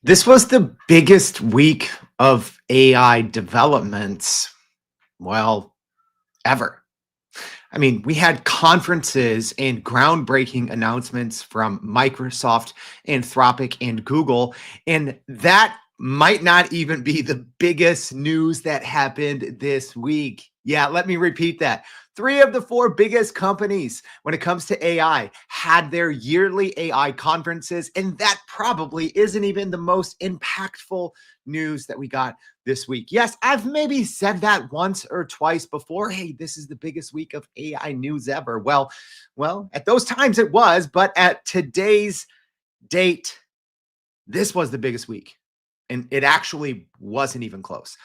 This was the biggest week of AI developments, well, ever. I mean, we had conferences and groundbreaking announcements from Microsoft, Anthropic, and Google, and that might not even be the biggest news that happened this week. Yeah, let me repeat that. Three of the four biggest companies when it comes to AI had their yearly AI conferences, and that probably isn't even the most impactful news that we got this week. Yes, I've maybe said that once or twice before. Hey, this is the biggest week of AI news ever. Well, at those times it was, but at today's date, this was the biggest week. And it actually wasn't even close.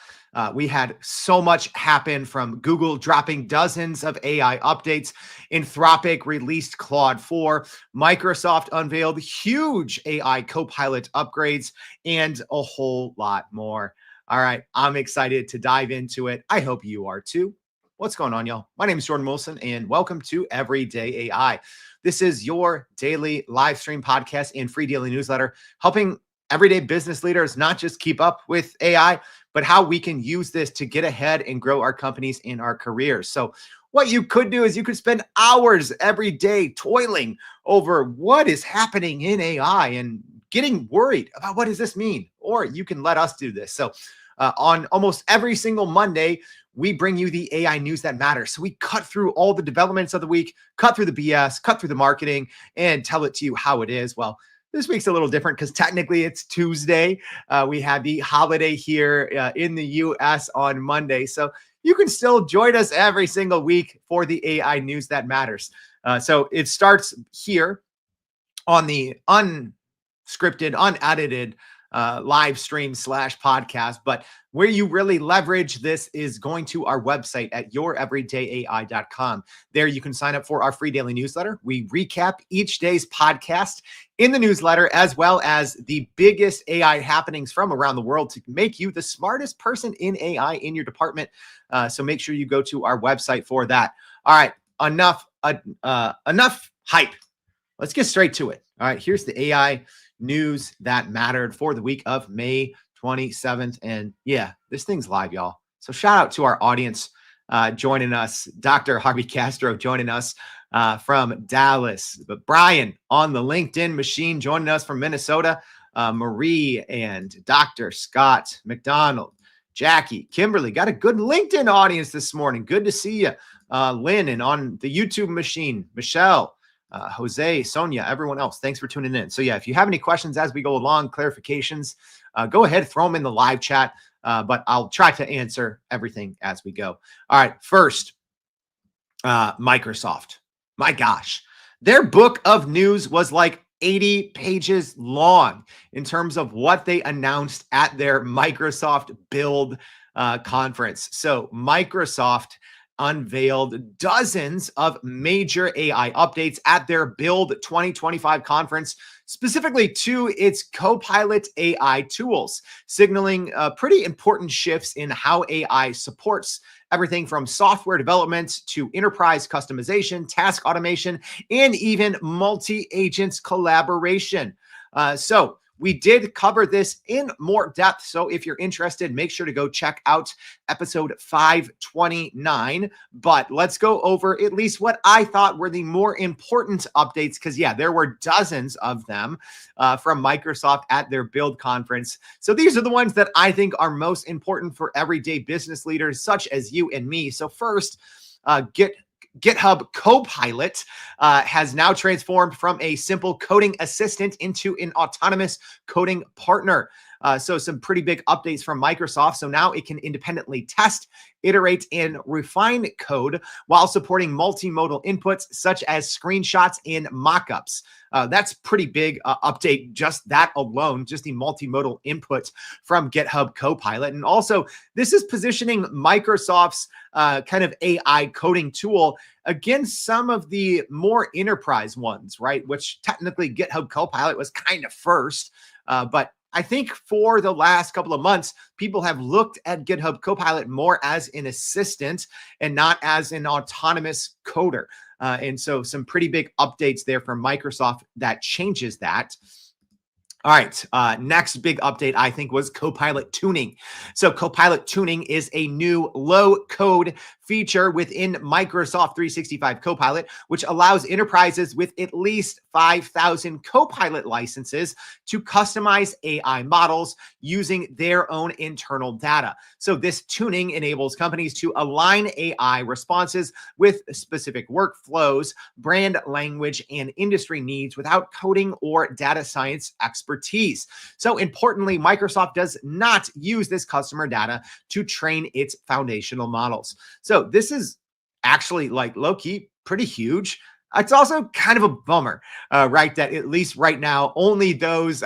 We had so much happen, from Google dropping dozens of AI updates, Anthropic released Claude 4, Microsoft unveiled huge AI Copilot upgrades, and a whole lot more. All right, I'm excited to dive into it. I hope you are too. What's going on, y'all? My name is Jordan Wilson, and welcome to Everyday AI. This is your daily live stream podcast and free daily newsletter, helping everyday business leaders not just keep up with AI, but how we can use this to get ahead and grow our companies and our careers. So what you could do is you could spend hours every day toiling over what is happening in AI and getting worried about what does this mean, or you can let us do this. So on almost every single Monday, we bring you the AI news that matters. So we cut through all the developments of the week, cut through the BS, cut through the marketing, and tell it to you how it is. Well, this week's a little different because technically it's Tuesday. We had the holiday here in the US on Monday. So you can still join us every single week for the AI news that matters. So it starts here on the unscripted, unedited live stream / podcast. But where you really leverage this is going to our website at youreverydayai.com. There you can sign up for our free daily newsletter. We recap each day's podcast in the newsletter, as well as the biggest AI happenings from around the world to make you the smartest person in AI in your department. So make sure you go to our website for that. All right, enough hype. Let's get straight to it. All right, here's the AI news that mattered for the week of May 27th. And yeah, this thing's live, y'all. So shout out to our audience joining us. Dr. Harvey Castro joining us from Dallas. But Brian on the LinkedIn machine joining us from Minnesota. Marie and Dr. Scott McDonald. Jackie, Kimberly, got a good LinkedIn audience this morning. Good to see you. Lynn, and on the YouTube machine, Michelle, Jose, Sonia, everyone else, thanks for tuning in. So yeah, if you have any questions as we go along, clarifications, go ahead, throw them in the live chat, but I'll try to answer everything as we go. All right, first, Microsoft. My gosh, their book of news was like 80 pages long in terms of what they announced at their Microsoft Build conference. So Microsoft unveiled dozens of major AI updates at their Build 2025 conference, specifically to its Copilot AI tools, signaling pretty important shifts in how AI supports everything from software development to enterprise customization, task automation, and even multi-agents collaboration. So we did cover this in more depth. So if you're interested, make sure to go check out episode 529. But let's go over at least what I thought were the more important updates, because yeah, there were dozens of them from Microsoft at their Build conference. So these are the ones that I think are most important for everyday business leaders such as you and me. So first, GitHub Copilot has now transformed from a simple coding assistant into an autonomous coding partner. So some pretty big updates from Microsoft. So now it can independently test, iterate, and refine code while supporting multimodal inputs such as screenshots and mockups. That's pretty big update, just that alone, just the multimodal input from GitHub Copilot. And also, this is positioning Microsoft's kind of AI coding tool against some of the more enterprise ones, right? Which technically GitHub Copilot was kind of first, but I think for the last couple of months, people have looked at GitHub Copilot more as an assistant and not as an autonomous coder. And so some pretty big updates there from Microsoft that changes that. All right. Next big update, I think, was Copilot tuning. So, Copilot tuning is a new low code feature within Microsoft 365 Copilot, which allows enterprises with at least 5,000 Copilot licenses to customize AI models using their own internal data. So, this tuning enables companies to align AI responses with specific workflows, brand language, and industry needs without coding or data science expertise. So importantly, Microsoft does not use this customer data to train its foundational models. So this is actually like low-key pretty huge. It's also kind of a bummer, right? That at least right now, only those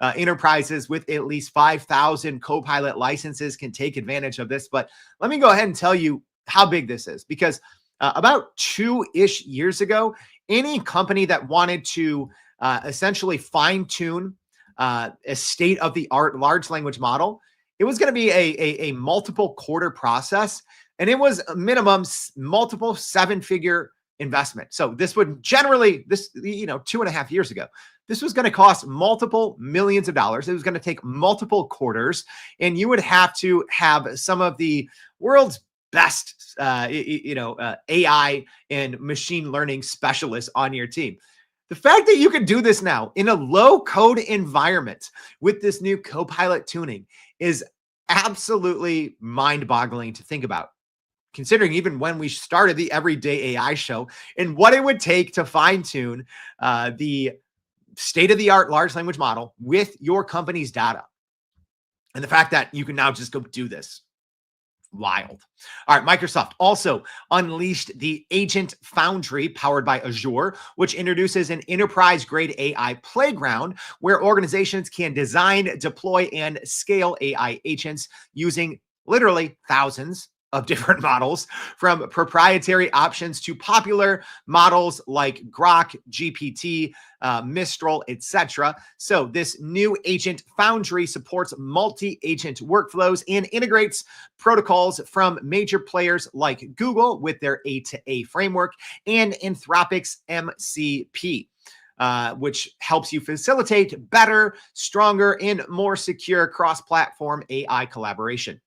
enterprises with at least 5,000 Copilot licenses can take advantage of this. But let me go ahead and tell you how big this is, because about 2-ish years ago, any company that wanted to essentially fine tune a state of the art large language model, it was going to be a multiple quarter process. And it was a minimum multiple 7-figure investment. So this would generally, 2.5 years ago, this was going to cost multiple millions of dollars. It was going to take multiple quarters, and you would have to have some of the world's best, AI and machine learning specialists on your team. The fact that you can do this now in a low code environment with this new Copilot tuning is absolutely mind boggling to think about, considering even when we started the Everyday AI show and what it would take to fine tune the state of the art large language model with your company's data. And the fact that you can now just go do this. Wild. All right. Microsoft also unleashed the Agent Foundry powered by Azure, which introduces an enterprise grade AI playground where organizations can design, deploy, and scale AI agents using literally thousands of different models, from proprietary options to popular models like Grok, GPT, Mistral, etc. So this new Agent Foundry supports multi-agent workflows and integrates protocols from major players like Google with their A2A framework and Anthropic's MCP. Which helps you facilitate better, stronger, and more secure cross-platform AI collaboration.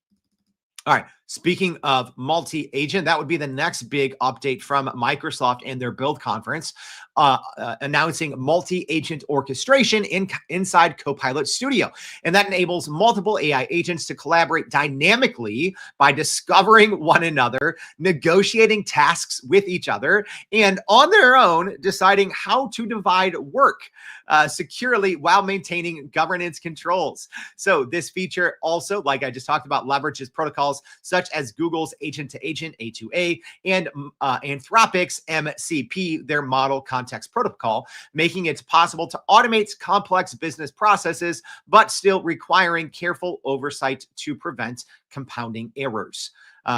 All right. Speaking of multi-agent, that would be the next big update from Microsoft and their Build conference, announcing multi-agent orchestration inside Copilot Studio. And that enables multiple AI agents to collaborate dynamically by discovering one another, negotiating tasks with each other, and on their own, deciding how to divide work securely while maintaining governance controls. So this feature also, like I just talked about, leverages protocols such as Google's agent-to-agent A2A and Anthropic's MCP, their model context protocol, making it possible to automate complex business processes, but still requiring careful oversight to prevent compounding errors.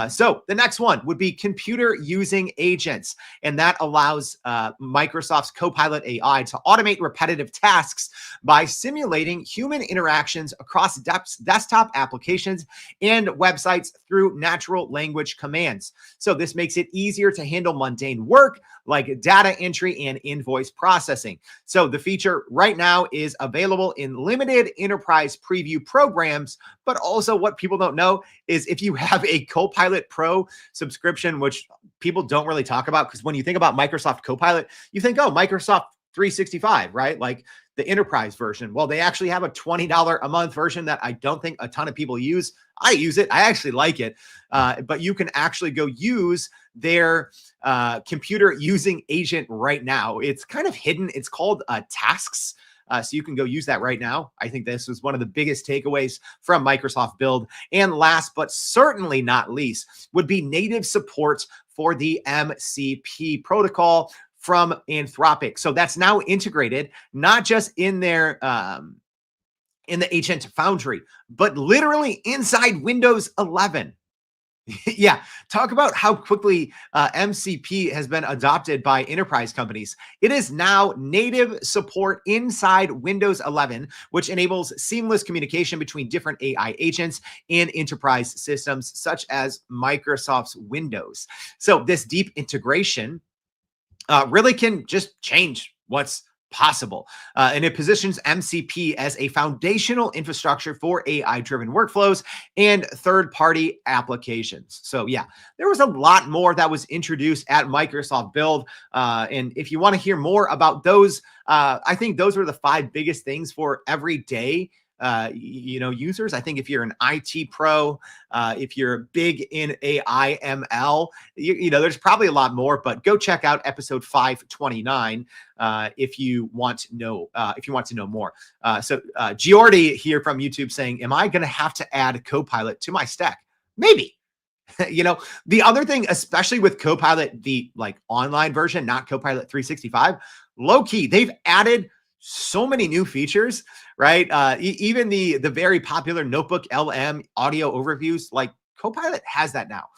So the next one would be computer using agents. And that allows Microsoft's Copilot AI to automate repetitive tasks by simulating human interactions across desktop applications and websites through natural language commands. So this makes it easier to handle mundane work like data entry and invoice processing. So the feature right now is available in limited enterprise preview programs, but also what people don't know is if you have a Copilot Pro subscription, which people don't really talk about, because when you think about Microsoft Copilot, you think, oh, Microsoft 365, right? Like the enterprise version. Well, they actually have a $20 a month version that I don't think a ton of people use. I use it. I actually like it. But you can actually go use their computer using agent right now. It's kind of hidden. It's called Tasks. So you can go use that right now. I think this was one of the biggest takeaways from Microsoft Build. And last, but certainly not least, would be native support for the MCP protocol from Anthropic. So that's now integrated, not just in their in the Agent Foundry, but literally inside Windows 11. Yeah, talk about how quickly MCP has been adopted by enterprise companies. It is now native support inside Windows 11, which enables seamless communication between different AI agents and enterprise systems such as Microsoft's Windows. So this deep integration really can just change what's possible. And it positions MCP as a foundational infrastructure for AI-driven workflows and third-party applications. So yeah, there was a lot more that was introduced at Microsoft Build. And if you want to hear more about those, I think those were the 5 biggest things for everyday users. I think if you're an IT pro, if you're big in AI ML, there's probably a lot more, but go check out episode 529 if you want to know more. So Giordi here from YouTube saying, am I going to have to add Copilot to my stack? Maybe. The other thing, especially with Copilot, the online version, not Copilot 365, low key, they've added so many new features, right? Even the very popular Notebook LM audio overviews, like Copilot has that now.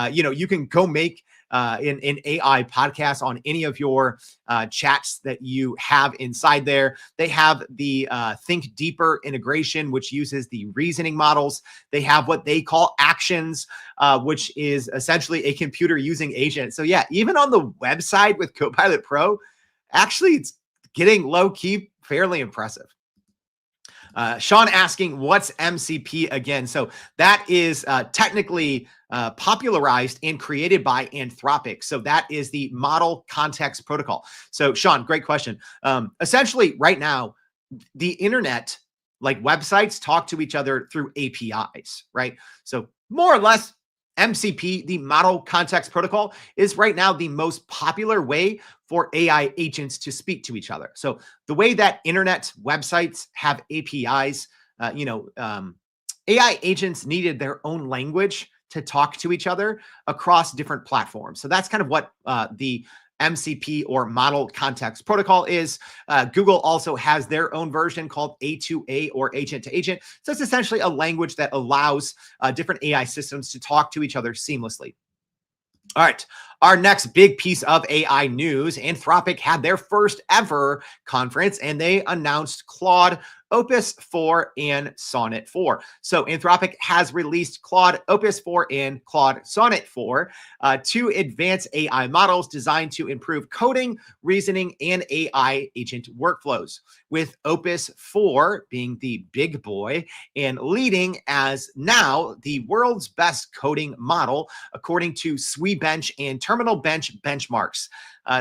You can go make an AI podcast on any of your chats that you have inside there. They have the Think Deeper integration, which uses the reasoning models. They have what they call actions, which is essentially a computer using agent. So yeah, even on the website with Copilot Pro, actually it's getting low key fairly impressive. Sean asking, what's MCP again? So that is technically popularized and created by Anthropic. So that is the Model Context Protocol. So Sean, great question. Essentially right now, the internet, like websites, talk to each other through APIs, right? So more or less, MCP, the Model Context Protocol, is right now the most popular way for AI agents to speak to each other. So the way that internet websites have APIs, AI agents needed their own language to talk to each other across different platforms. So that's kind of what the MCP or Model Context Protocol is. Google also has their own version called A2A or Agent to Agent. So it's essentially a language that allows different AI systems to talk to each other seamlessly. All right, our next big piece of AI news, Anthropic had their first ever conference and they announced Claude Opus 4 and Sonnet 4. So Anthropic has released Claude Opus 4 and Claude Sonnet 4, two advanced AI models designed to improve coding, reasoning, and AI agent workflows. With Opus 4 being the big boy and leading as now the world's best coding model, according to SweBench and Terminal Bench benchmarks.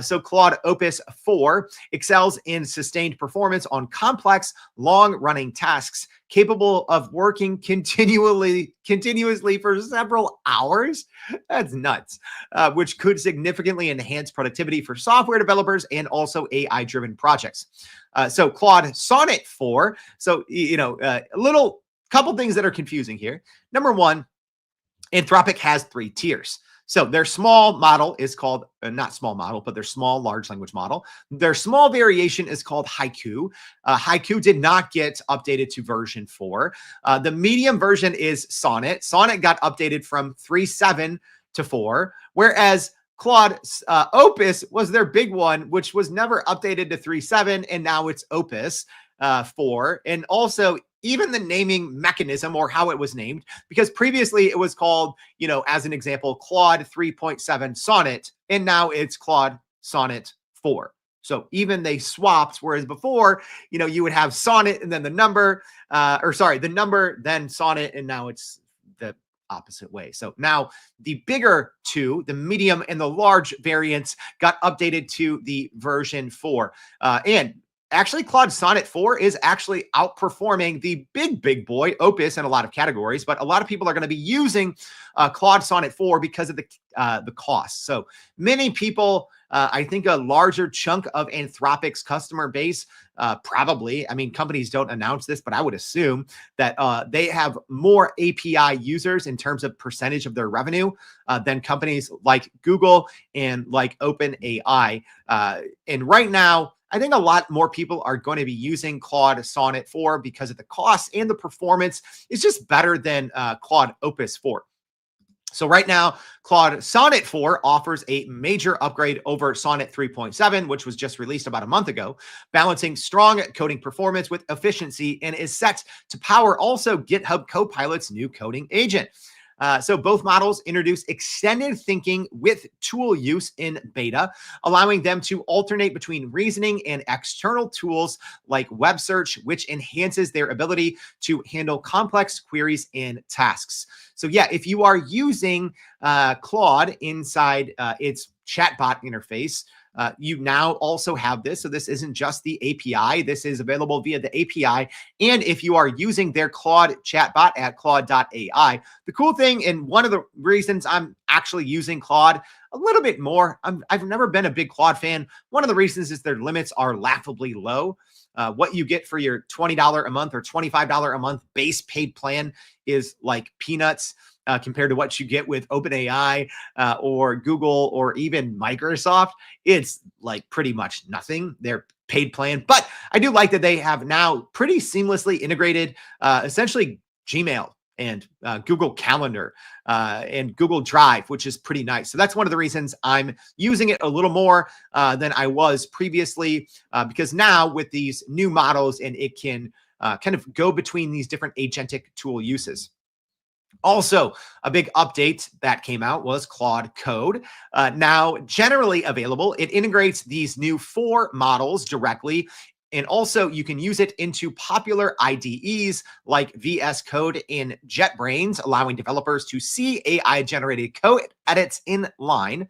So Claude Opus 4 excels in sustained performance on complex, long-running tasks, capable of working continuously for several hours. That's nuts, which could significantly enhance productivity for software developers and also AI-driven projects. So Claude Sonnet 4. So, couple things that are confusing here. Number one, Anthropic has 3 tiers. So their small model is called, not small model, but their small large language model. Their small variation is called Haiku. Haiku did not get updated to version 4. The medium version is Sonnet. Sonnet got updated from 3.7 to 4, whereas Claude Opus was their big one, which was never updated to 3.7, and now it's Opus 4. And also, even the naming mechanism or how it was named, because previously it was called, as an example, Claude 3.7 Sonnet, and now it's Claude Sonnet 4. So even they swapped, whereas before, you would have Sonnet and then the number, the number, then Sonnet, and now it's the opposite way. So now the bigger 2, the medium and the large variants, got updated to the version 4. And actually, Claude Sonnet 4 is actually outperforming the big boy Opus in a lot of categories, but a lot of people are going to be using Claude Sonnet 4 because of the cost. So many people, I think a larger chunk of Anthropic's customer base, probably, companies don't announce this, but I would assume that they have more API users in terms of percentage of their revenue than companies like Google and like OpenAI. And right now, I think a lot more people are going to be using Claude Sonnet 4 because of the cost and the performance. It's just better than Claude Opus 4. So right now, Claude Sonnet 4 offers a major upgrade over Sonnet 3.7, which was just released about a month ago, balancing strong coding performance with efficiency, and is set to power also GitHub Copilot's new coding agent. So both models introduce extended thinking with tool use in beta, allowing them to alternate between reasoning and external tools like web search, which enhances their ability to handle complex queries and tasks. So yeah, if you are using Claude inside its chatbot interface, you now also have this. So this isn't just the API. This is available via the API. And if you are using their Claude chatbot at Claude.ai, the cool thing, and one of the reasons I'm actually using Claude a little bit more, I've never been a big Claude fan. One of the reasons is their limits are laughably low. What you get for your $20 a month or $25 a month base paid plan is like peanuts compared to what you get with OpenAI or Google or even Microsoft. It's like pretty much nothing, their paid plan. But I do like that they have now pretty seamlessly integrated essentially Gmail and Google Calendar and Google Drive, which is pretty nice. So that's one of the reasons I'm using it a little more than I was previously, because now with these new models and it can kind of go between these different agentic tool uses. Also, a big update that came out was Claude Code. Now generally available, it integrates these new 4 models directly. And also you can use it into popular IDEs like VS Code and JetBrains, allowing developers to see AI-generated code edits in line.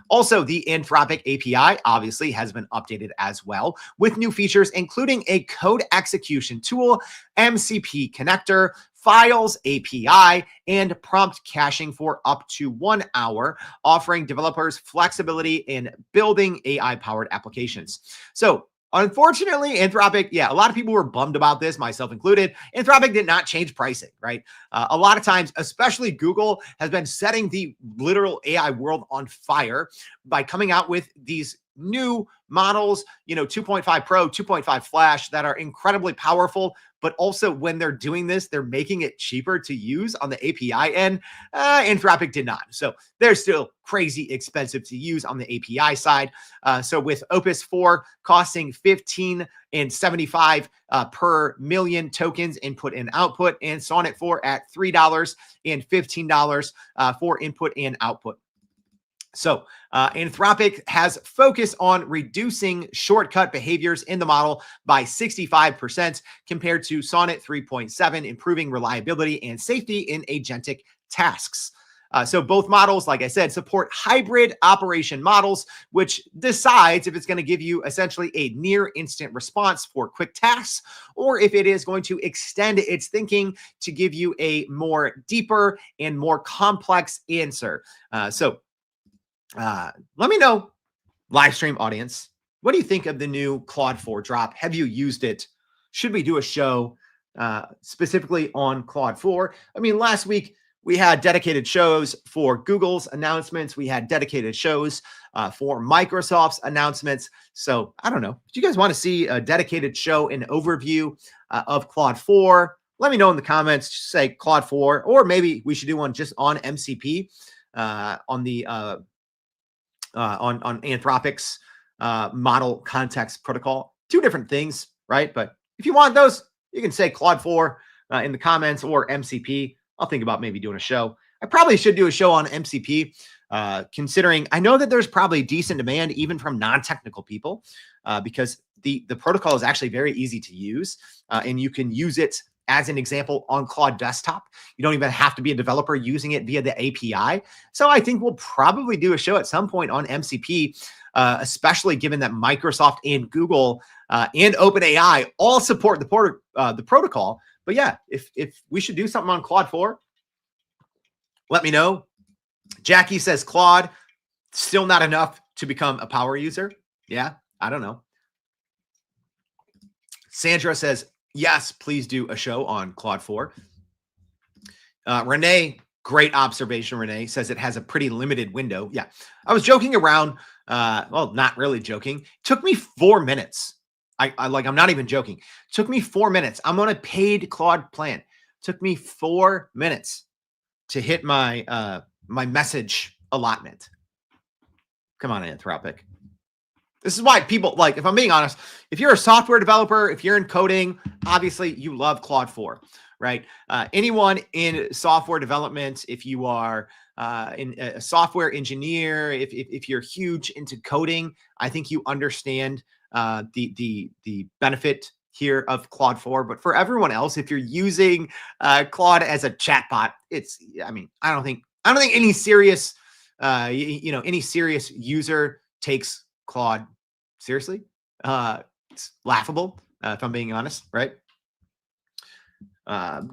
Also, the Anthropic API obviously has been updated as well with new features, including a code execution tool, MCP connector, Files API, and prompt caching for up to 1 hour, offering developers flexibility in building AI-powered applications. So unfortunately, Anthropic, yeah, a lot of people were bummed about this, myself included. Anthropic did not change pricing, right? A lot of times, especially Google, has been setting the literal AI world on fire by coming out with these new models, 2.5 Pro, 2.5 Flash that are incredibly powerful, but also when they're doing this, they're making it cheaper to use on the API end. Anthropic did not. So they're still crazy expensive to use on the API side. So with Opus 4 costing 15 and 75 per million tokens input and output, and Sonnet 4 at $3 and $15 for input and output. So Anthropic has focused on reducing shortcut behaviors in the model by 65% compared to Sonnet 3.7, improving reliability and safety in agentic tasks. So both models, like I said, support hybrid operation models, which decides if it's going to give you essentially a near instant response for quick tasks, or if it is going to extend its thinking to give you a more deeper and more complex answer. Let me know, live stream audience, what do you think of the new Claude 4 drop? Have you used it? Should we do a show specifically on Claude 4? I mean, last week we had dedicated shows for Google's announcements. We had dedicated shows for Microsoft's announcements. So I don't know. Do you guys want to see a dedicated show, an overview of Claude 4? Let me know in the comments. Just say Claude 4, or maybe we should do one just on MCP on the on Anthropic's model context protocol. 2 different things, right? But if you want those, you can say Claude 4 in the comments or MCP. I'll think about maybe doing a show. I probably should do a show on MCP, considering I know that there's probably decent demand even from non-technical people because the protocol is actually very easy to use and you can use it as an example on Claude desktop. You don't even have to be a developer using it via the API. So I think we'll probably do a show at some point on MCP, especially given that Microsoft and Google and OpenAI all support the protocol. But yeah, if we should do something on Claude 4, let me know. Jackie says Claude still not enough to become a power user. Yeah, I don't know. Sandra says, yes, please do a show on Claude 4. Renee, great observation. Renee says it has a pretty limited window. Yeah, I was joking around. Well, not really joking. It took me 4 minutes. I'm not even joking. It took me 4 minutes. I'm on a paid Claude plan. It took me 4 minutes to hit my my message allotment. Come on, Anthropic. This is why people, like, if I'm being honest, if you're a software developer, if you're in coding, obviously you love Claude 4, right? Anyone in software development, if you are in a software engineer, if you're huge into coding, I think you understand the benefit here of Claude 4. But for everyone else, if you're using Claude as a chatbot, I mean, I don't think any serious any serious user takes Claude seriously. It's laughable, if I'm being honest, right?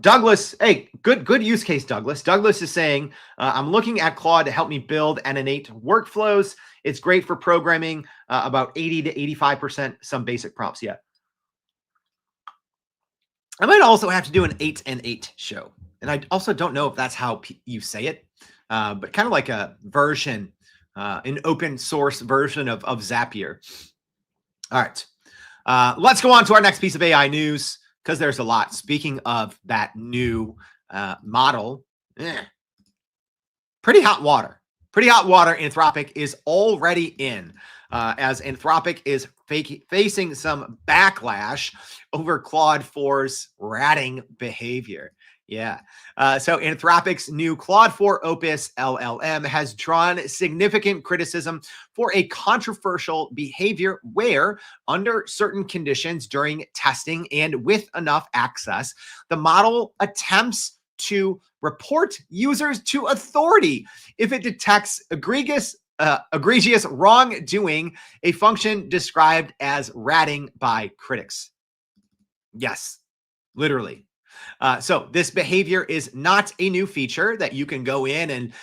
Douglas, hey, good use case, Douglas. Douglas is saying, I'm looking at Claude to help me build and innate workflows. It's great for programming, about 80 to 85%, some basic prompts. Yeah. I might also have to do an 8 and 8 show. And I also don't know if that's how you say it, but kind of like a version, an open source version of Zapier. All right. Let's go on to our next piece of AI news, because there's a lot. Speaking of that new model, pretty hot water. Pretty hot water. Anthropic is already in, as Anthropic is facing some backlash over Claude 4's ratting behavior. Yeah. So Anthropic's new Claude 4 Opus LLM has drawn significant criticism for a controversial behavior where, under certain conditions during testing and with enough access, the model attempts to report users to authority if it detects egregious wrongdoing, a function described as ratting by critics. Yes, literally. So this behavior is not a new feature that you can go in and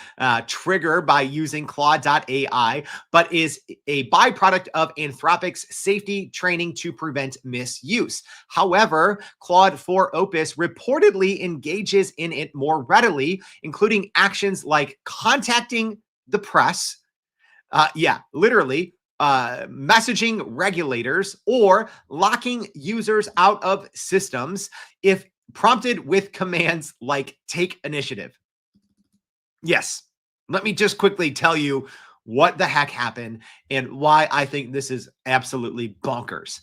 trigger by using Claude.ai, but is a byproduct of Anthropic's safety training to prevent misuse. However, Claude 4 Opus reportedly engages in it more readily, including actions like contacting the press, messaging regulators, or locking users out of systems if prompted with commands like take initiative. Yes, let me just quickly tell you what the heck happened and why I think this is absolutely bonkers.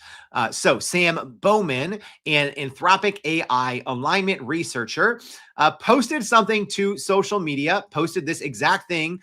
So Sam Bowman, an Anthropic AI alignment researcher, posted something to social media, posted this exact thing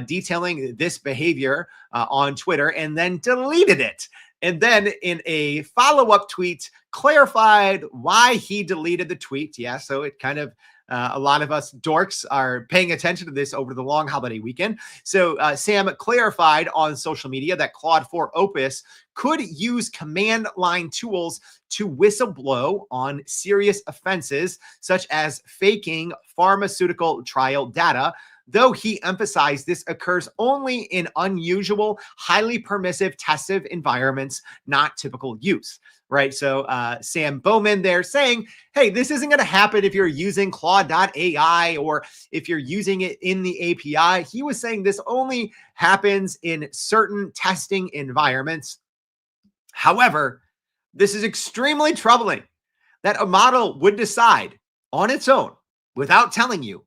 detailing this behavior on Twitter, and then deleted it. And then in a follow-up tweet, clarified why he deleted the tweet. Yeah, so it kind of, a lot of us dorks are paying attention to this over the long holiday weekend. So Sam clarified on social media that Claude 4 Opus could use command line tools to whistleblow on serious offenses, such as faking pharmaceutical trial data, though he emphasized this occurs only in unusual, highly permissive testive environments, not typical use, right? So Sam Bowman there saying, hey, this isn't going to happen if you're using Claude.ai or if you're using it in the API. He was saying this only happens in certain testing environments. However, this is extremely troubling that a model would decide on its own, without telling you,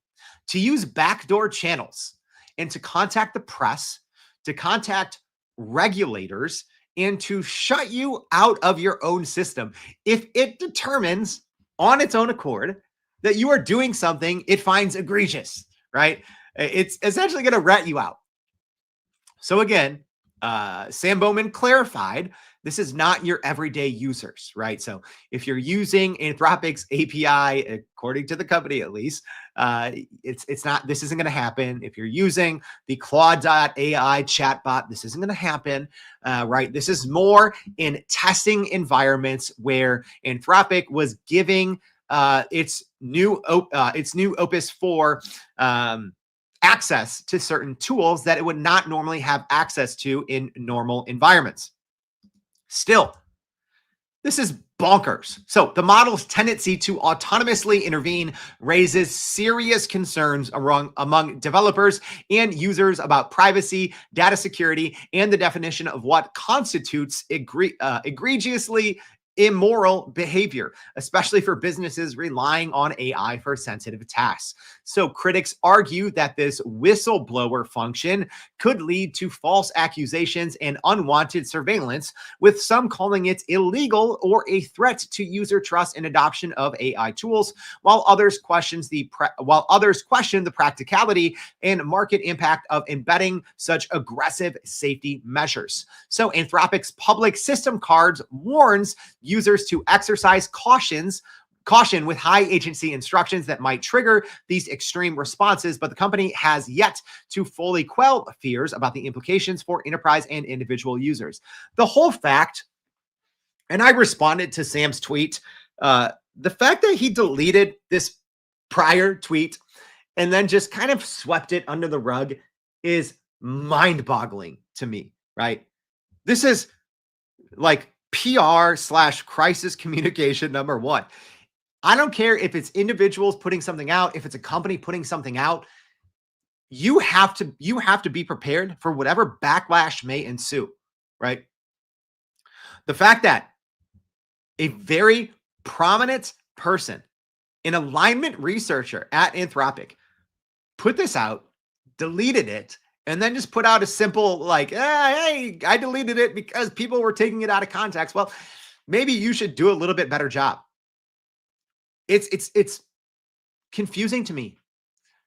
to use backdoor channels and to contact the press, to contact regulators, and to shut you out of your own system if it determines on its own accord that you are doing something it finds egregious, right? It's essentially going to rat you out. So again, Sam Bowman clarified, this is not your everyday users, right? So if you're using Anthropic's API, according to the company at least, it's not, this isn't going to happen. If you're using the Claude.ai chatbot, this isn't going to happen, right? This is more in testing environments where Anthropic was giving its new Opus 4 access to certain tools that it would not normally have access to in normal environments. Still, this is bonkers. So the model's tendency to autonomously intervene raises serious concerns among developers and users about privacy, data security, and the definition of what constitutes egregiously immoral behavior, especially for businesses relying on AI for sensitive tasks. So critics argue that this whistleblower function could lead to false accusations and unwanted surveillance, with some calling it illegal or a threat to user trust and adoption of AI tools, while others question the practicality and market impact of embedding such aggressive safety measures. So Anthropic's public system cards warns users to exercise caution with high agency instructions that might trigger these extreme responses, but the company has yet to fully quell fears about the implications for enterprise and individual users. The whole fact, and I responded to Sam's tweet, the fact that he deleted this prior tweet and then just kind of swept it under the rug is mind-boggling to me, right? This is like PR/crisis communication number one. I don't care if it's individuals putting something out, if it's a company putting something out, you have to be prepared for whatever backlash may ensue, right? The fact that a very prominent person, an alignment researcher at Anthropic, put this out, deleted it, and then just put out a simple like, hey, I deleted it because people were taking it out of context. Well, maybe you should do a little bit better job. It's confusing to me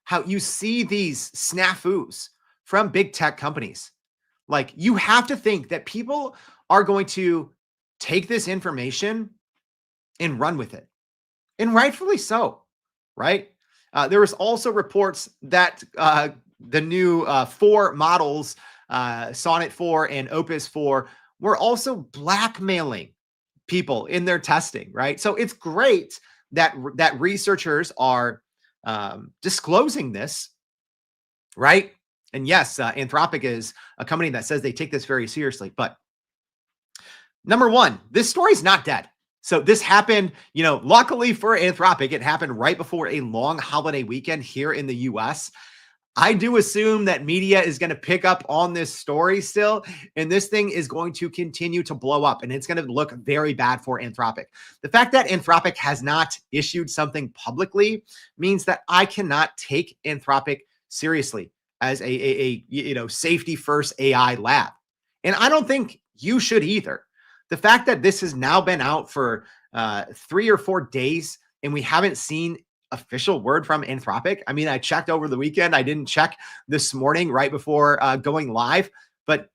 how you see these snafus from big tech companies. Like, you have to think that people are going to take this information and run with it, and rightfully so, right? There was also reports that the new 4 models, Sonnet 4 and Opus 4, were also blackmailing people in their testing, right? So it's great that researchers are disclosing this, right? And yes, Anthropic is a company that says they take this very seriously. But number one, this story is not dead. So this happened, luckily for Anthropic, it happened right before a long holiday weekend here in the US. I do assume that media is going to pick up on this story still, and this thing is going to continue to blow up, and it's going to look very bad for Anthropic. The fact that Anthropic has not issued something publicly means that I cannot take Anthropic seriously as a safety first AI lab. And I don't think you should either. The fact that this has now been out for 3 or 4 days and we haven't seen official word from Anthropic. I mean, I checked over the weekend. I didn't check this morning right before going live, but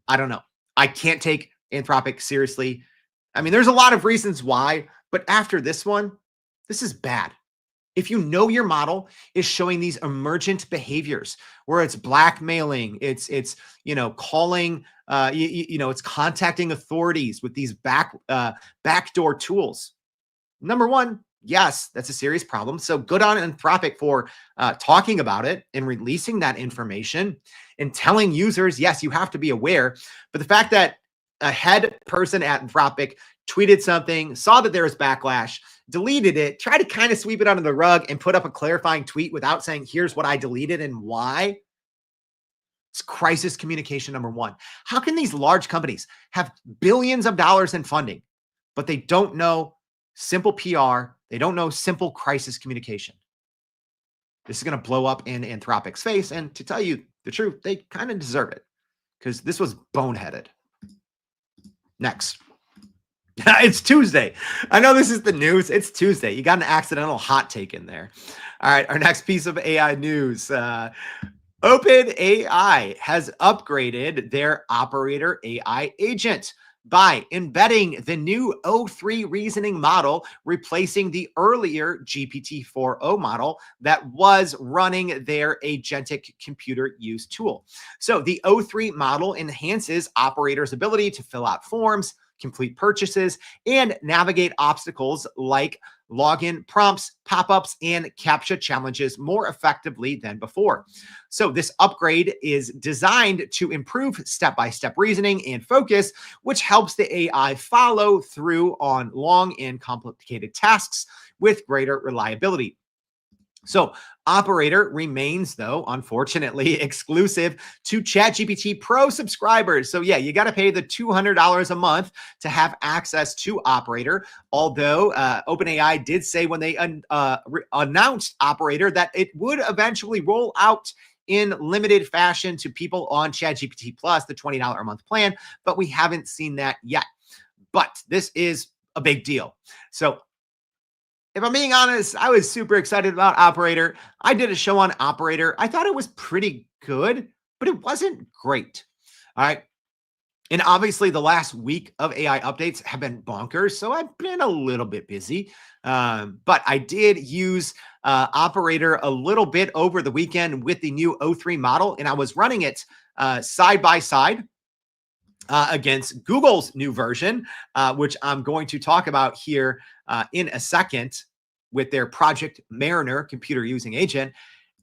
I don't know. I can't take Anthropic seriously. I mean, there's a lot of reasons why, but after this one, this is bad. If you know your model is showing these emergent behaviors where it's blackmailing, it's calling, it's contacting authorities with these backdoor tools. Number one, yes, that's a serious problem. So good on Anthropic for talking about it and releasing that information and telling users, yes, you have to be aware. But the fact that a head person at Anthropic tweeted something, saw that there was backlash, deleted it, tried to kind of sweep it under the rug and put up a clarifying tweet without saying, here's what I deleted and why. It's crisis communication number one. How can these large companies have billions of dollars in funding, but they don't know simple PR? They don't know simple crisis communication. This is going to blow up in Anthropic's face. And to tell you the truth, they kind of deserve it because this was boneheaded. Next. It's Tuesday. I know this is the news. It's Tuesday. You got an accidental hot take in there. All right. Our next piece of AI news. OpenAI has upgraded their operator AI agent by embedding the new O3 reasoning model, replacing the earlier GPT-4o model that was running their agentic computer use tool. So the O3 model enhances operators' ability to fill out forms, complete purchases, and navigate obstacles like login prompts, pop-ups, and CAPTCHA challenges more effectively than before. So this upgrade is designed to improve step-by-step reasoning and focus, which helps the AI follow through on long and complicated tasks with greater reliability. So Operator remains, though, unfortunately, exclusive to ChatGPT Pro subscribers. So yeah, you got to pay the $200 a month to have access to Operator. Although OpenAI did say when they announced Operator that it would eventually roll out in limited fashion to people on ChatGPT Plus, the $20 a month plan, but we haven't seen that yet. But this is a big deal. So if I'm being honest, I was super excited about Operator. I did a show on Operator. I thought it was pretty good, but it wasn't great. All right. And obviously, the last week of AI updates have been bonkers. So I've been a little bit busy. But I did use Operator a little bit over the weekend with the new O3 model, and I was running it side by side against Google's new version, which I'm going to talk about here in a second with their Project Mariner computer using agent.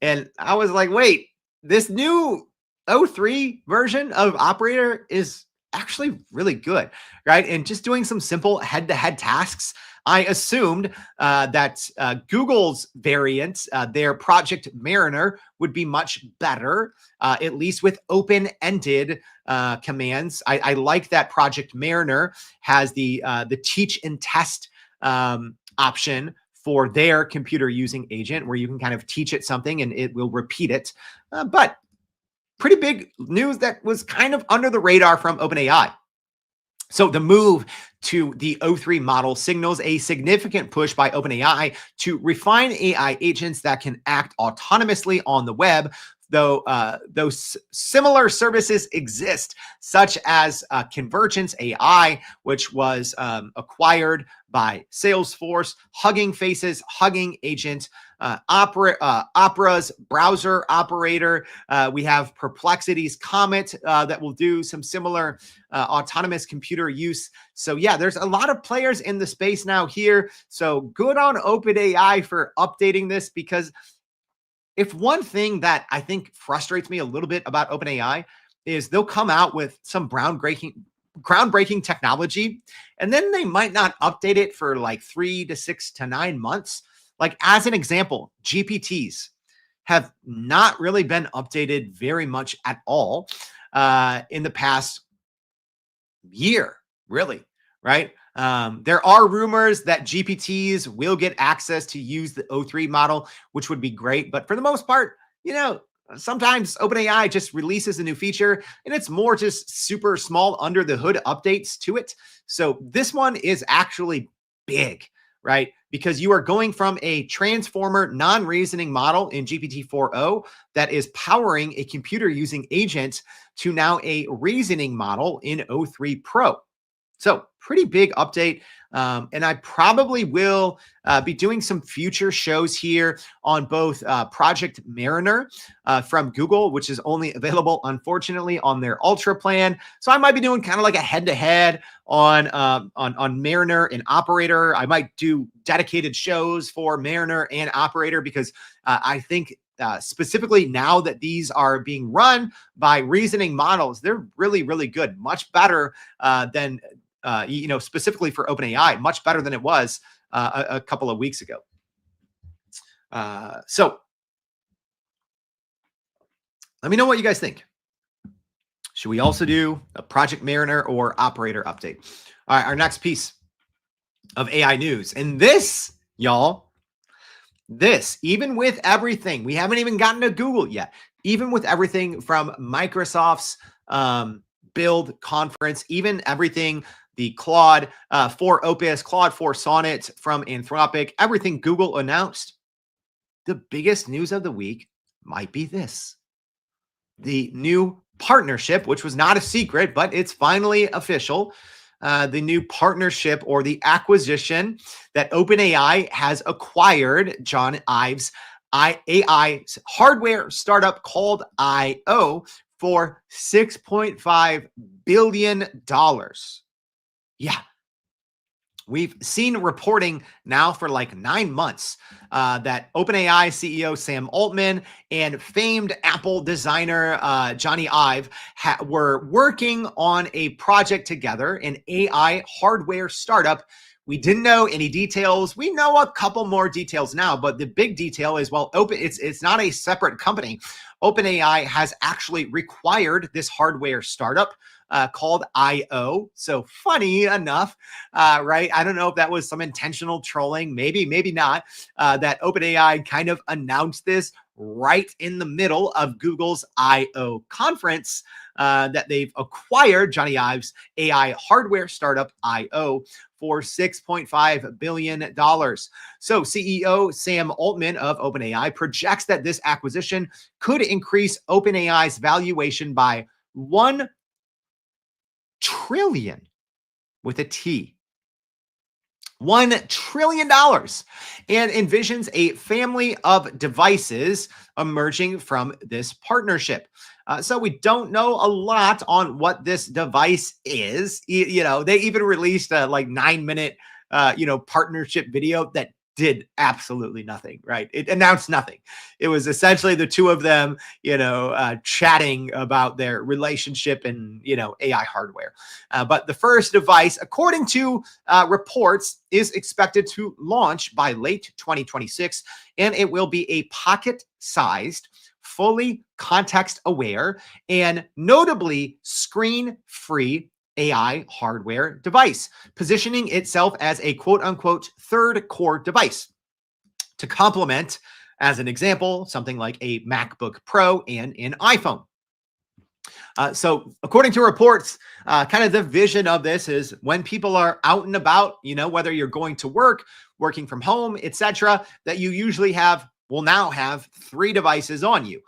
And I was like, wait, this new O3 version of Operator is actually really good, right? And just doing some simple head-to-head tasks, I assumed that Google's variant, their Project Mariner, would be much better, at least with open-ended commands. I like that Project Mariner has the teach and test option for their computer using agent, where you can kind of teach it something and it will repeat it. But pretty big news that was kind of under the radar from OpenAI. So the move to the O3 model signals a significant push by OpenAI to refine AI agents that can act autonomously on the web, though those similar services exist, such as Convergence AI, which was acquired by Salesforce, Hugging Face's Hugging Agent, Opera's browser operator. We have Perplexity's Comet that will do some similar autonomous computer use. So yeah, there's a lot of players in the space now here. So good on OpenAI for updating this, because if one thing that I think frustrates me a little bit about OpenAI is they'll come out with some groundbreaking technology, and then they might not update it for like 3 to 6 to 9 months. Like, as an example, GPTs have not really been updated very much at all in the past year, really, right? There are rumors that GPTs will get access to use the O3 model, which would be great. But for the most part, sometimes OpenAI just releases a new feature and it's more just super small under the hood updates to it. So this one is actually big, right? Because you are going from a transformer non-reasoning model in GPT-4o that is powering a computer using agent to now a reasoning model in O3 Pro. So pretty big update. And I probably will be doing some future shows here on both Project Mariner from Google, which is only available, unfortunately, on their Ultra plan. So I might be doing kind of like a head-to-head on Mariner and Operator. I might do dedicated shows for Mariner and Operator, because I think specifically now that these are being run by reasoning models, they're really, really good, much better than specifically for OpenAI, much better than it was a couple of weeks ago. So let me know what you guys think. Should we also do a Project Mariner or Operator update? All right, our next piece of AI news. And this, y'all, even with everything, we haven't even gotten to Google yet, even with everything from Microsoft's Build conference, even everything, the Claude 4 Opus, Claude 4 Sonnet from Anthropic, everything Google announced, the biggest news of the week might be this. The new partnership, which was not a secret, but it's finally official. The new partnership, or the acquisition, that OpenAI has acquired John Ives' AI hardware startup called I.O. for $6.5 billion. Yeah. We've seen reporting now for like 9 months that OpenAI CEO Sam Altman and famed Apple designer Johnny Ive were working on a project together, an AI hardware startup we didn't know any details. We know a couple more details now, but the big detail is, well, it's not a separate company. OpenAI has actually required this hardware startup called IO. So funny enough, right? I don't know if that was some intentional trolling, maybe not, that OpenAI kind of announced this right in the middle of Google's IO conference, that they've acquired Johnny Ive's AI hardware startup IO for $6.5 billion. So CEO Sam Altman of OpenAI projects that this acquisition could increase OpenAI's valuation by 1 trillion with a T. $1 trillion, and envisions a family of devices emerging from this partnership. So we don't know a lot on what this device is. They even released a like 9-minute, partnership video that did absolutely nothing, right? It announced nothing. It was essentially the two of them, chatting about their relationship and, AI hardware. But the first device, according to reports, is expected to launch by late 2026, and it will be a pocket-sized, fully context-aware, and notably screen-free AI hardware device, positioning itself as a quote-unquote third core device to complement, as an example, something like a MacBook Pro and an iPhone. So according to reports, kind of the vision of this is when people are out and about, whether you're going to work, working from home, etc., that you usually will now have 3 devices on you,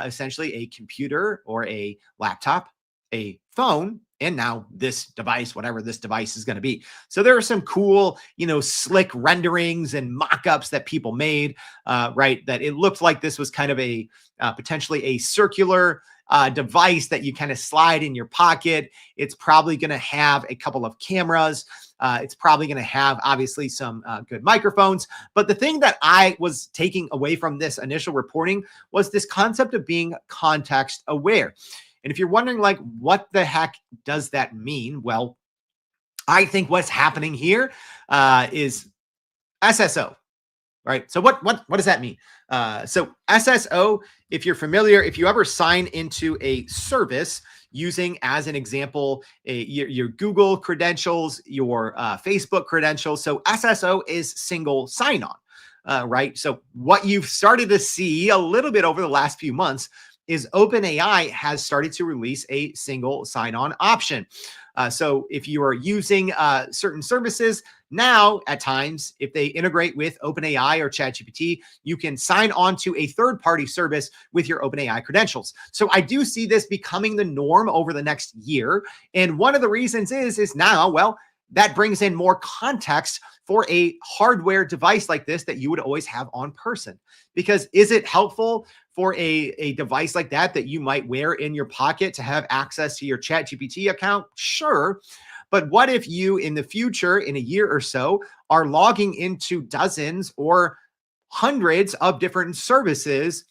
essentially a computer or a laptop, a phone, and now this device, whatever this device is going to be. So there are some cool, slick renderings and mock-ups that people made, right? That it looked like this was kind of a potentially a circular device that you kind of slide in your pocket. It's probably going to have a couple of cameras. It's probably going to have, obviously, some good microphones. But the thing that I was taking away from this initial reporting was this concept of being context aware. And if you're wondering, like, what the heck does that mean? Well, I think what's happening here is SSO, right? So what does that mean? So SSO, if you're familiar, if you ever sign into a service using, as an example, your Google credentials, your Facebook credentials. So SSO is single sign-on, right? So what you've started to see a little bit over the last few months is OpenAI has started to release a single sign-on option. So if you are using certain services now, at times, if they integrate with OpenAI or ChatGPT, you can sign on to a third-party service with your OpenAI credentials. So I do see this becoming the norm over the next year. And one of the reasons is now, well, that brings in more context for a hardware device like this that you would always have on person. Because is it helpful for a device like that you might wear in your pocket to have access to your ChatGPT account? Sure. But what if you, in the future, in a year or so, are logging into dozens or hundreds of different services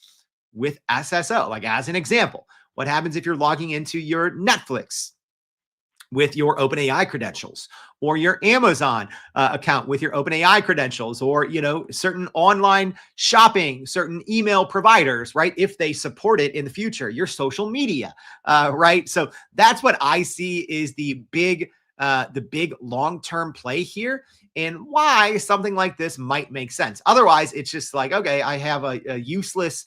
with SSO? Like, as an example, what happens if you're logging into your Netflix with your OpenAI credentials, or your Amazon account with your OpenAI credentials, or, certain online shopping, certain email providers, right? If they support it in the future, your social media, right? So that's what I see is the big long-term play here, and why something like this might make sense. Otherwise, it's just like, okay, I have a useless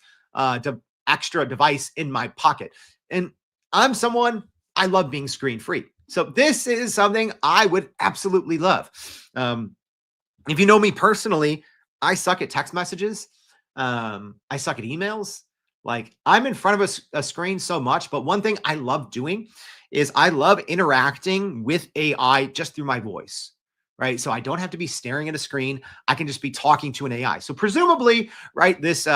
extra device in my pocket. And I'm someone, I love being screen-free. So this is something I would absolutely love. If you know me personally, I suck at text messages. I suck at emails. Like, I'm in front of a screen so much, but one thing I love doing is I love interacting with AI just through my voice, right? So I don't have to be staring at a screen. I can just be talking to an AI. So presumably, right, this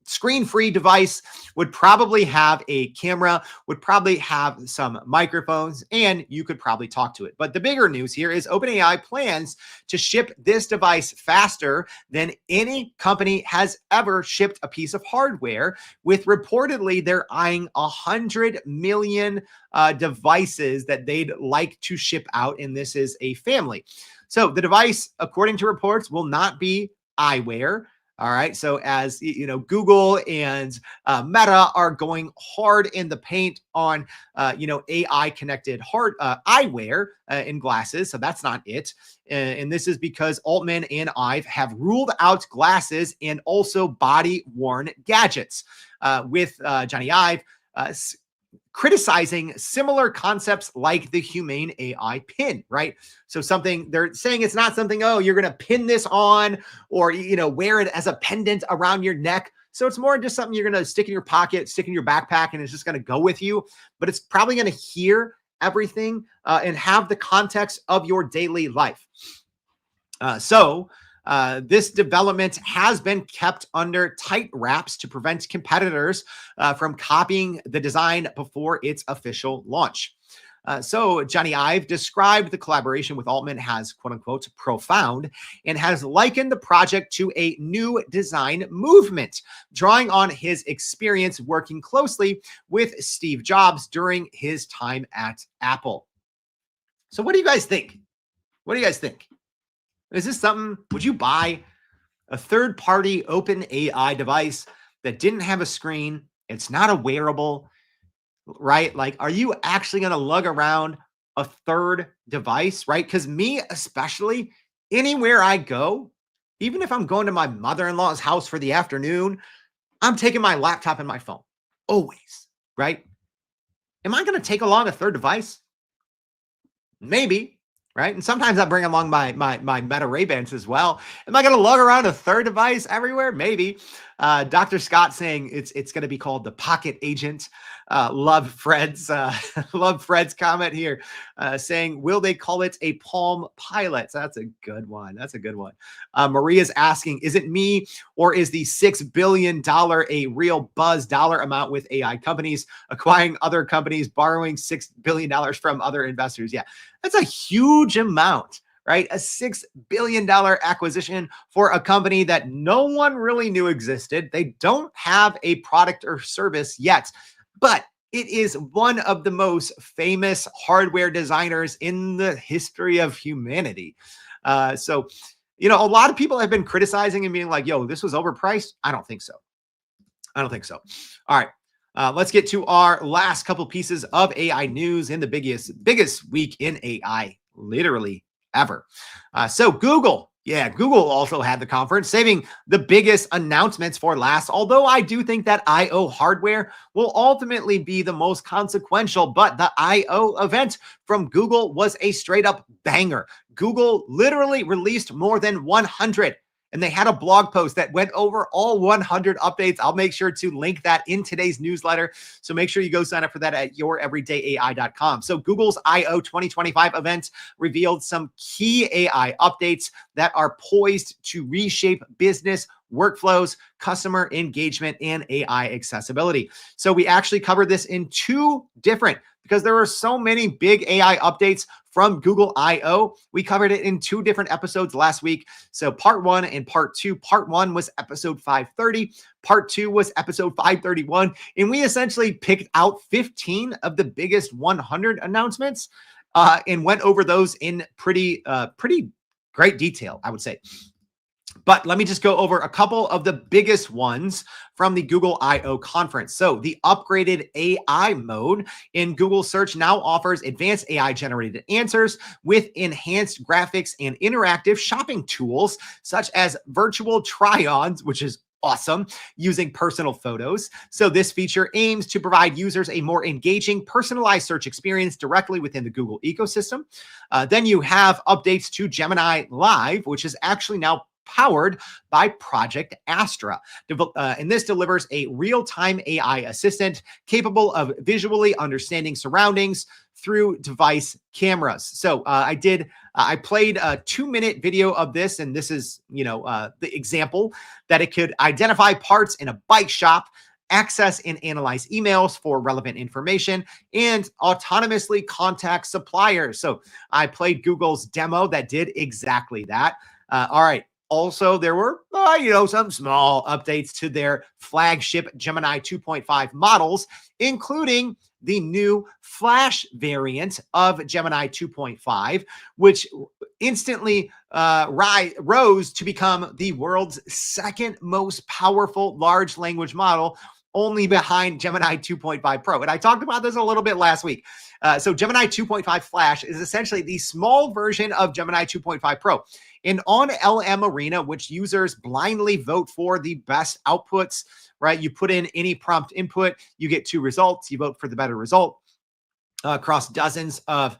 screen-free device would probably have a camera, would probably have some microphones, and you could probably talk to it. But the bigger news here is OpenAI plans to ship this device faster than any company has ever shipped a piece of hardware, with reportedly they're eyeing 100 million devices that they'd like to ship out, and this is a family. So the device, according to reports, will not be eyewear. All right. So as you know, Google and Meta are going hard in the paint on, AI connected eyewear in glasses. So that's not it. And this is because Altman and Ive have ruled out glasses and also body worn gadgets, with Johnny Ive criticizing similar concepts like the humane AI pin, right? So something they're saying it's not something, oh, you're going to pin this on or, wear it as a pendant around your neck. So it's more just something you're going to stick in your pocket, stick in your backpack, and it's just going to go with you. But it's probably going to hear everything and have the context of your daily life. This development has been kept under tight wraps to prevent competitors from copying the design before its official launch. So Johnny Ive described the collaboration with Altman as quote unquote profound and has likened the project to a new design movement, drawing on his experience working closely with Steve Jobs during his time at Apple. So what do you guys think? What do you guys think? Is this something, would you buy a third-party OpenAI device that didn't have a screen? It's not a wearable, right? Like, are you actually going to lug around a third device, right? Because me, especially, anywhere I go, even if I'm going to my mother-in-law's house for the afternoon, I'm taking my laptop and my phone, always, right? Am I going to take along a third device? Maybe. Right. And sometimes I bring along my Meta Ray-Bans as well. Am I going to lug around a third device everywhere? Maybe. Dr. Scott saying it's going to be called the Pocket Agent. Love Fred's comment here, saying, will they call it a Palm Pilot? So that's a good one. That's a good one. Maria's asking, is it me or is the $6 billion a real buzz dollar amount with AI companies acquiring other companies, borrowing $6 billion from other investors? Yeah, that's a huge amount, right? A $6 billion acquisition for a company that no one really knew existed. They don't have a product or service yet, but it is one of the most famous hardware designers in the history of humanity. So, a lot of people have been criticizing and being like, yo, this was overpriced. I don't think so. I don't think so. All right. Let's get to our last couple pieces of AI news in the biggest week in AI, literally ever. So Google also had the conference, saving the biggest announcements for last. Although I do think that I/O hardware will ultimately be the most consequential, but the I/O event from Google was a straight up banger. Google literally released more than 100. And they had a blog post that went over all 100 updates. I'll make sure to link that in today's newsletter. So make sure you go sign up for that at youreverydayai.com. So Google's I/O 2025 event revealed some key AI updates that are poised to reshape business workflows, customer engagement, and AI accessibility. So we actually covered this in because there were so many big AI updates from Google I/O. We covered it in 2 different episodes last week. So part 1 and part 2. Part 1 was episode 530. Part 2 was episode 531. And we essentially picked out 15 of the biggest 100 announcements and went over those in pretty great detail, I would say. But let me just go over a couple of the biggest ones from the Google I/O conference. So the upgraded AI mode in Google Search now offers advanced AI generated answers with enhanced graphics and interactive shopping tools, such as virtual try-ons, which is awesome, using personal photos. So this feature aims to provide users a more engaging, personalized search experience directly within the Google ecosystem. Then you have updates to Gemini Live, which is actually now powered by Project Astra. And this delivers a real-time AI assistant capable of visually understanding surroundings through device cameras. So I played a 2-minute video of this, and this is, the example that it could identify parts in a bike shop, access and analyze emails for relevant information, and autonomously contact suppliers. So I played Google's demo that did exactly that. All right. Also, there were, some small updates to their flagship Gemini 2.5 models, including the new Flash variant of Gemini 2.5, which instantly rose to become the world's second most powerful large language model, only behind Gemini 2.5 Pro. And I talked about this a little bit last week. So Gemini 2.5 Flash is essentially the small version of Gemini 2.5 Pro. And on LM Arena, which users blindly vote for the best outputs, right? You put in any prompt input, you get 2 results. You vote for the better result. Across dozens of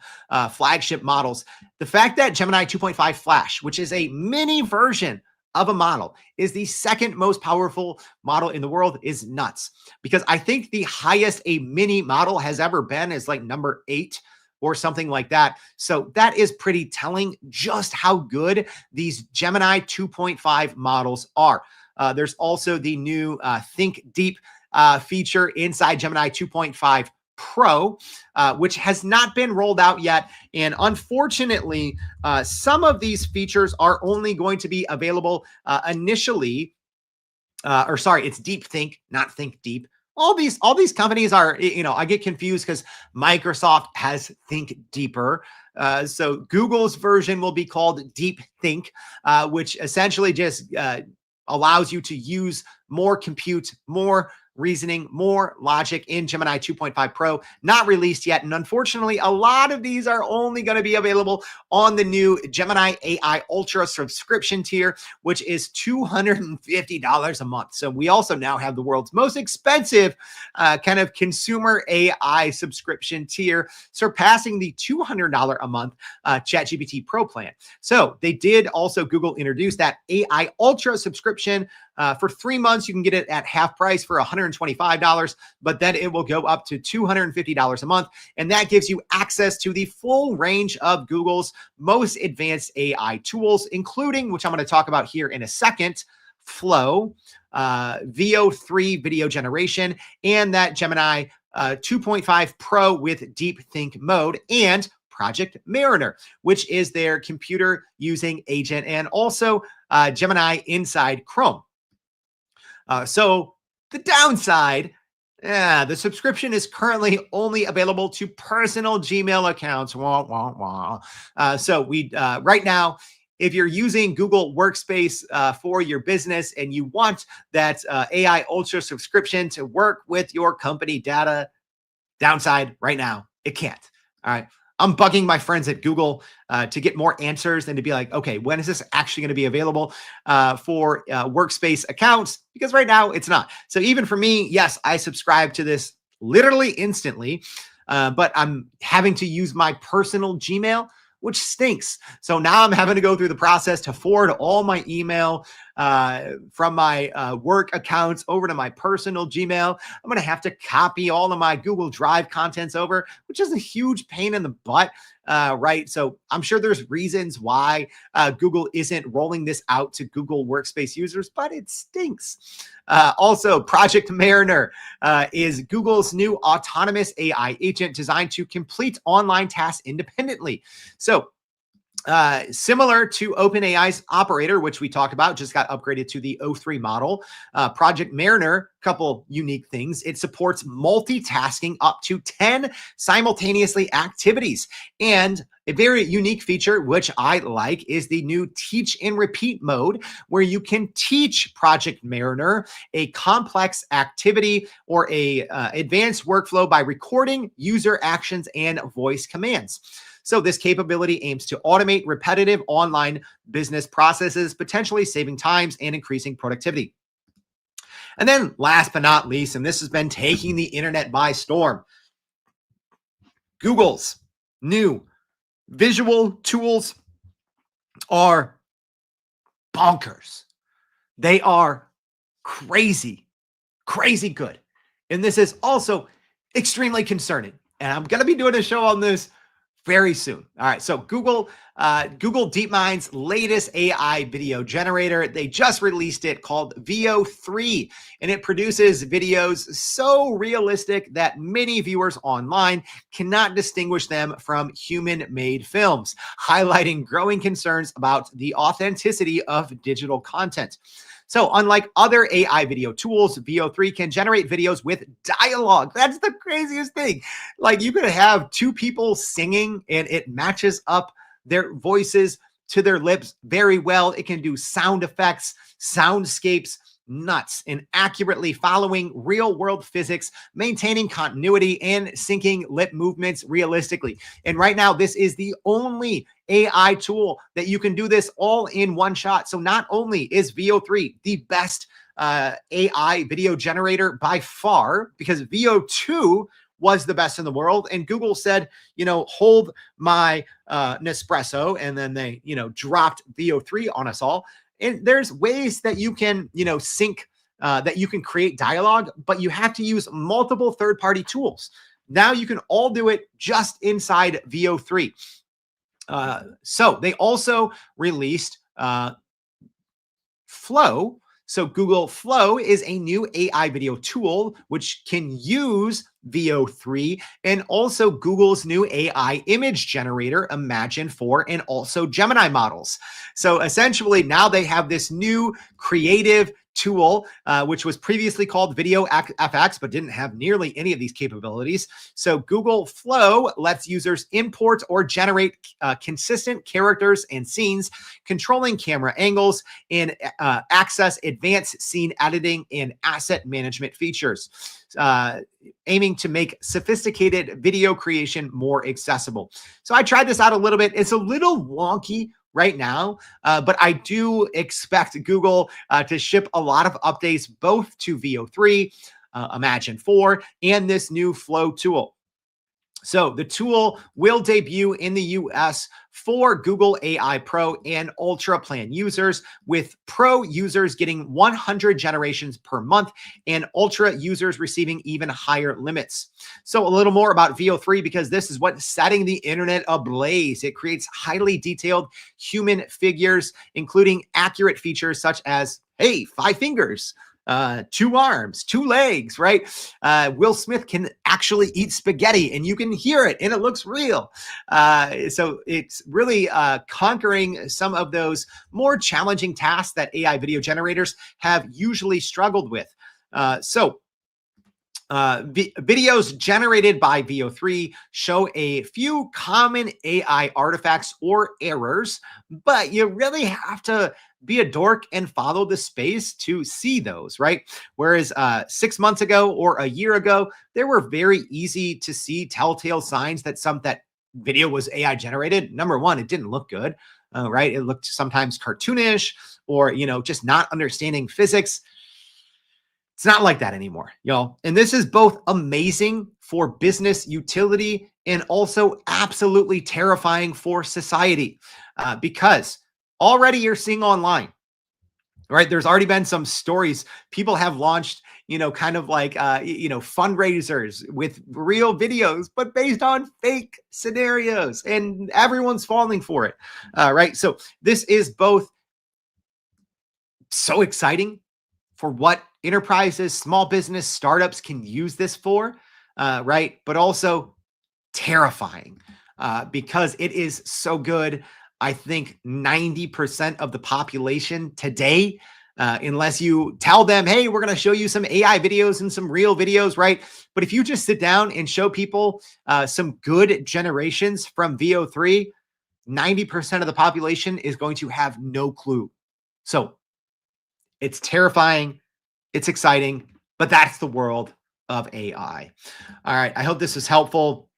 flagship models. The fact that Gemini 2.5 Flash, which is a mini version of a model, is the second most powerful model in the world is nuts. Because I think the highest a mini model has ever been is like number 8 or something like that. So that is pretty telling just how good these Gemini 2.5 models are. There's also the new Think Deep feature inside Gemini 2.5 Pro, which has not been rolled out yet. And unfortunately, some of these features are only going to be available initially, it's Deep Think, not Think Deep. All these companies are, I get confused because Microsoft has Think Deeper. So Google's version will be called Deep Think, which essentially just allows you to use more compute, more reasoning, more logic in Gemini 2.5 Pro, not released yet. And unfortunately, a lot of these are only going to be available on the new Gemini AI Ultra subscription tier, which is $250 a month. So we also now have the world's most expensive kind of consumer AI subscription tier, surpassing the $200 a month ChatGPT Pro plan. So they did also, Google introduced that AI Ultra subscription. For 3 months, you can get it at half price for $125, but then it will go up to $250 a month. And that gives you access to the full range of Google's most advanced AI tools, including, which I'm going to talk about here in a second, Flow, VO3 video generation, and that Gemini 2.5 Pro with Deep Think mode, and Project Mariner, which is their computer using agent, and also Gemini inside Chrome. So the downside, the subscription is currently only available to personal Gmail accounts. So right now, if you're using Google Workspace for your business and you want that AI Ultra subscription to work with your company data, downside right now, it can't. All right. I'm bugging my friends at Google to get more answers and to be like, okay, when is this actually going to be available for workspace accounts? Because right now it's not. So even for me, yes, I subscribe to this literally instantly, but I'm having to use my personal Gmail, which stinks. So now I'm having to go through the process to forward all my email from my work accounts over to my personal Gmail. I'm going to have to copy all of my Google Drive contents over, which is a huge pain in the butt, right? So I'm sure there's reasons why Google isn't rolling this out to Google Workspace users, but it stinks. Also, Project Mariner is Google's new autonomous AI agent designed to complete online tasks independently. So similar to OpenAI's operator, which we talked about, just got upgraded to the O3 model. Project Mariner, couple unique things. It supports multitasking up to 10 simultaneously activities. And a very unique feature, which I like, is the new teach and repeat mode, where you can teach Project Mariner a complex activity or a advanced workflow by recording user actions and voice commands. So this capability aims to automate repetitive online business processes, potentially saving times and increasing productivity. And then last but not least, and this has been taking the internet by storm, Google's new visual tools are bonkers. They are crazy, crazy good. And this is also extremely concerning. And I'm going to be doing a show on this very soon. All right. So Google DeepMind's latest AI video generator, they just released it called VO3, and it produces videos so realistic that many viewers online cannot distinguish them from human-made films, highlighting growing concerns about the authenticity of digital content. So unlike other AI video tools, VO3 can generate videos with dialogue. That's the craziest thing. Like, you could have two people singing and it matches up their voices to their lips very well. It can do sound effects, soundscapes, nuts, and accurately following real world physics, maintaining continuity and syncing lip movements realistically. And right now, this is the only AI tool that you can do this all in one shot. So not only is VO3 the best AI video generator by far, because VO2 was the best in the world, and Google said, hold my Nespresso, and then they, dropped VO3 on us all. And there's ways that you can, sync, that you can create dialogue, but you have to use multiple third-party tools. Now you can all do it just inside VO3. So they also released Flow. So Google Flow is a new AI video tool which can use VO3 and also Google's new AI image generator, Imagine 4, and also Gemini models. So essentially now they have this new creative tool, which was previously called Video FX, but didn't have nearly any of these capabilities. So Google Flow lets users import or generate consistent characters and scenes, controlling camera angles, and access advanced scene editing and asset management features, aiming to make sophisticated video creation more accessible. So I tried this out a little bit. It's a little wonky right now, but I do expect Google to ship a lot of updates both to VO3, Imagine 4, and this new Flow tool. So the tool will debut in the US for Google AI Pro and Ultra plan users, with Pro users getting 100 generations per month and Ultra users receiving even higher limits. So a little more about VO3, because this is what's setting the internet ablaze. It creates highly detailed human figures, including accurate features such as, hey, 5 fingers, 2 arms, 2 legs, right? Will Smith can actually eat spaghetti and you can hear it and it looks real. So it's really conquering some of those more challenging tasks that AI video generators have usually struggled with. Videos generated by VO3 show a few common AI artifacts or errors, but you really have to be a dork and follow the space to see those, right? Whereas 6 months ago or a year ago, there were very easy to see telltale signs that that video was AI generated. Number one, it didn't look good, right? It looked sometimes cartoonish or, just not understanding physics. It's not like that anymore, y'all. And this is both amazing for business utility and also absolutely terrifying for society, because already you're seeing online, right? There's already been some stories. People have launched, kind of like, fundraisers with real videos, but based on fake scenarios, and everyone's falling for it, right? So this is both so exciting for what enterprises, small business, startups can use this for, right? But also terrifying, because it is so good. I think 90% of the population today, unless you tell them, hey, we're going to show you some AI videos and some real videos, right? But if you just sit down and show people some good generations from VO3, 90% of the population is going to have no clue. So it's terrifying. It's exciting, but that's the world of AI. All right. I hope this was helpful.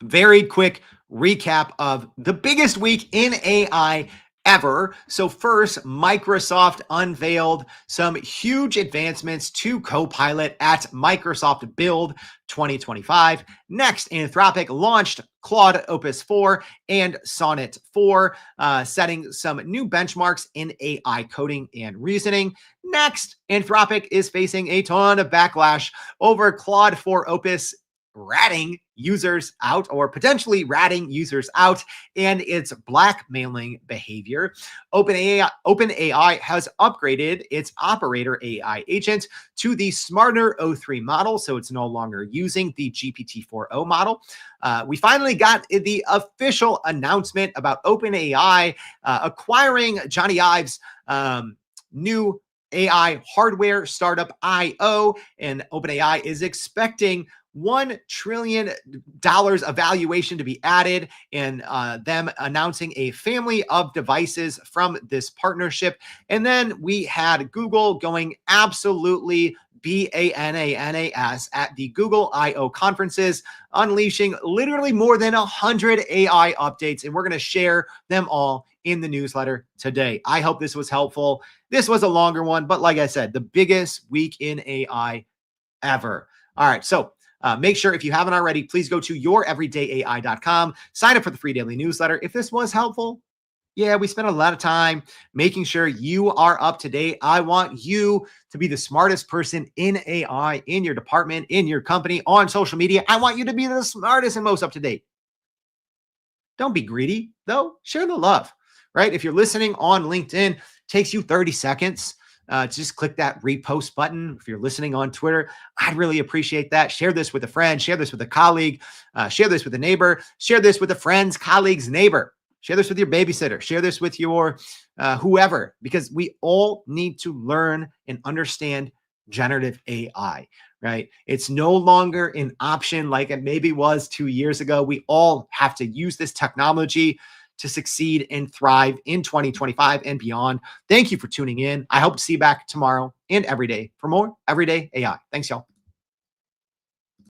Very quick recap of the biggest week in AI ever. So first, Microsoft unveiled some huge advancements to Copilot at Microsoft Build 2025. Next, Anthropic launched Claude Opus 4 and Sonnet 4, setting some new benchmarks in AI coding and reasoning. Next, Anthropic is facing a ton of backlash over Claude 4 Opus ratting users out or potentially ratting users out and its blackmailing behavior. OpenAI has upgraded its operator AI agent to the smarter O3 model, so it's no longer using the GPT-4o model. We finally got the official announcement about OpenAI acquiring Johnny Ive's new AI hardware startup IO, and OpenAI is expecting $1 trillion of valuation to be added, and them announcing a family of devices from this partnership. And then we had Google going absolutely BANANAS at the Google I/O conferences, unleashing literally more than 100 AI updates, and we're going to share them all in the newsletter today. I hope this was helpful. This was a longer one, but like I said, the biggest week in AI ever. All right, so make sure if you haven't already, please go to youreverydayai.com, sign up for the free daily newsletter. If this was helpful, yeah, we spent a lot of time making sure you are up to date. I want you to be the smartest person in AI, in your department, in your company, on social media. I want you to be the smartest and most up to date. Don't be greedy, though. Share the love, right? If you're listening on LinkedIn, takes you 30 seconds. Just click that repost button. If you're listening on Twitter, I'd really appreciate that. Share this with a friend, share this with a colleague, share this with a neighbor, share this with a friend's colleague's neighbor, share this with your babysitter, share this with your whoever, because we all need to learn and understand generative AI, right? It's no longer an option like it maybe was 2 years ago. We all have to use this technology to succeed and thrive in 2025 and beyond. Thank you for tuning in. I hope to see you back tomorrow and every day for more Everyday AI. Thanks, y'all.